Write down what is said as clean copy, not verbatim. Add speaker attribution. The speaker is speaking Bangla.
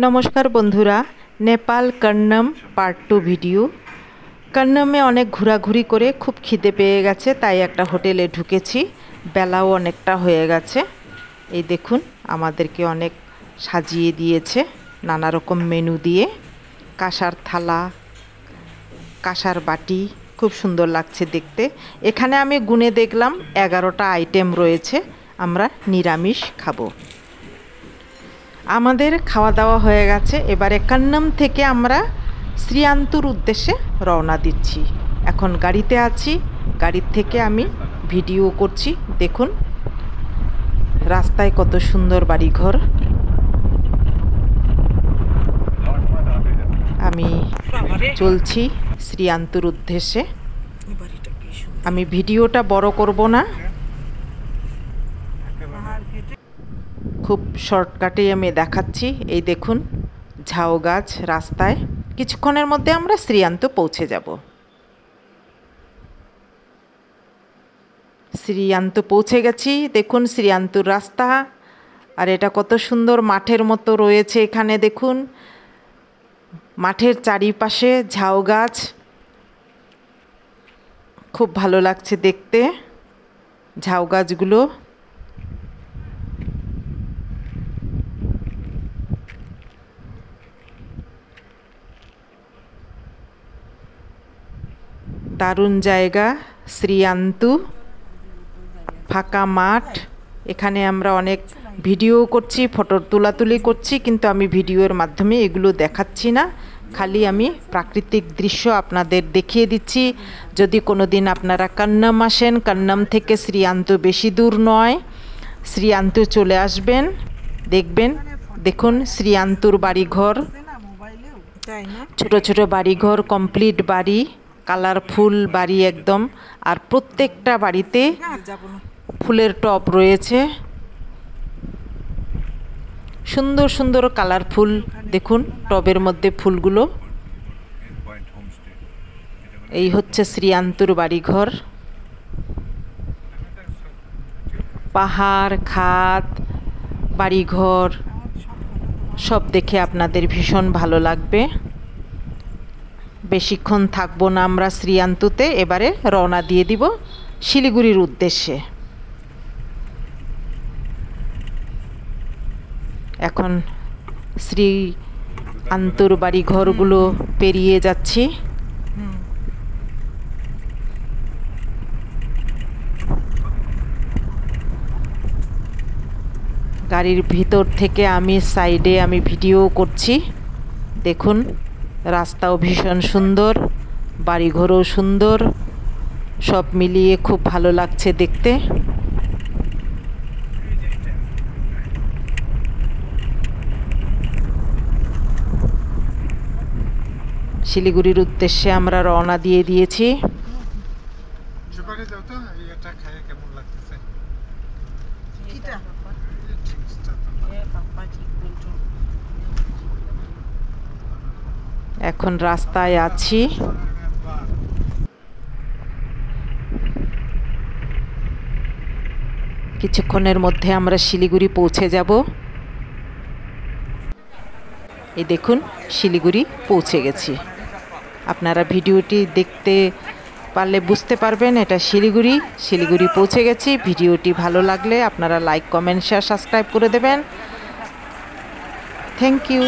Speaker 1: नमस्कार बंधुरा नेपाल कन्नम पार्ट 2 भिडियो। कन्नमे अनेक घोराघुरी करे खूब खिदे पेये गेछे ताई एकटा होटेले ढुकेछि। बेलाओ अनेकटा हये गेछे। এই দেখুন আমাদেরকে অনেক সাজিয়ে দিয়েছে নানা রকম মেনু দিয়ে। কাঁসার থালা, কাঁসার বাটি, খুব সুন্দর লাগছে দেখতে। এখানে আমি গুনে দেখলাম 11টা আইটেম রয়েছে। আমরা নিরামিষ খাবো। আমাদের খাওয়া দাওয়া হয়ে গেছে। এবারে কন্নম থেকে আমরা শ্রীয়ান্তুর উদ্দেশ্যে রওনা দিচ্ছি। এখন গাড়িতে আছি, গাড়ির থেকে আমি ভিডিও করছি। দেখুন রাস্তায় কত সুন্দর বাড়িঘর। আমি চলছি শ্রীয়ান্তুর উদ্দেশ্যে। আমি ভিডিওটা বড় করব না, খুব শর্টকাটে আমি দেখাচ্ছি। এই দেখুন ঝাউ গাছ রাস্তায়। কিছুক্ষণের মধ্যে আমরা শ্রীয়ান্তু পৌঁছে যাব। শ্রীয়ান্তু পৌঁছে গেছি। দেখুন শ্রীয়ান্তুর রাস্তা। আর এটা কত সুন্দর মাঠের মতো রয়েছে। এখানে দেখুন মাঠের চারিপাশে ঝাউ গাছ, খুব ভালো লাগছে দেখতে ঝাউ গাছগুলো। দারুণ জায়গা শ্রীয়ান্তু, ফাঁকা মাঠ। এখানে আমরা অনেক ভিডিও করছি, ফটো তোলাতুলি করছি, কিন্তু আমি ভিডিওর মাধ্যমে এগুলো দেখাচ্ছি না। খালি আমি প্রাকৃতিক দৃশ্য আপনাদের দেখিয়ে দিচ্ছি। যদি কোনো দিন আপনারা কন্নম আসেন, কন্নম থেকে শ্রীয়ান্তু বেশি দূর নয়, শ্রীয়ান্তু চলে আসবেন, দেখবেন। দেখুন শ্রীয়ান্তুর বাড়িঘর, ছোট ছোট বাড়িঘর, কমপ্লিট বাড়ি, কালারফুল বাড়ি একদম। আর প্রত্যেকটা বাড়িতে ফুলের টব রয়েছে, সুন্দর সুন্দর কালারফুল। দেখুন টবের মধ্যে ফুলগুলো। এই হচ্ছে শ্রীয়ান্তুর বাড়িঘর। পাহাড়, খাদ, বাড়িঘর সব দেখে আপনাদের ভীষণ ভালো লাগবে। বেশিক্ষণ থাকবো না আমরা শ্রীয়ান্তুতে। এবারে রওনা দিয়ে দিব শিলিগুড়ির উদ্দেশ্যে। এখন শ্রীয়ান্তুর বাড়িঘরগুলো পেরিয়ে যাচ্ছি। গাড়ির ভিতর থেকে আমি সাইডে আমি ভিডিও করছি। দেখুন রাস্তাও ভীষণ সুন্দর, বাড়িঘরও সুন্দর, সব মিলিয়ে খুব ভালো লাগছে দেখতে। শিলিগুড়ির উদ্দেশ্যে আমরা রওনা দিয়ে দিয়েছি। এখন রাস্তায় আছি। কিছুক্ষণের মধ্যে আমরা শিলিগুড়ি পৌঁছে যাব। এই দেখুন শিলিগুড়ি পৌঁছে গেছি। আপনারা ভিডিওটি দেখতে পারলে বুঝতে পারবেন এটা শিলিগুড়ি। শিলিগুড়ি পৌঁছে গেছি। ভিডিওটি ভালো লাগলে আপনারা লাইক, কমেন্ট, শেয়ার, সাবস্ক্রাইব করে দেবেন। Thank you.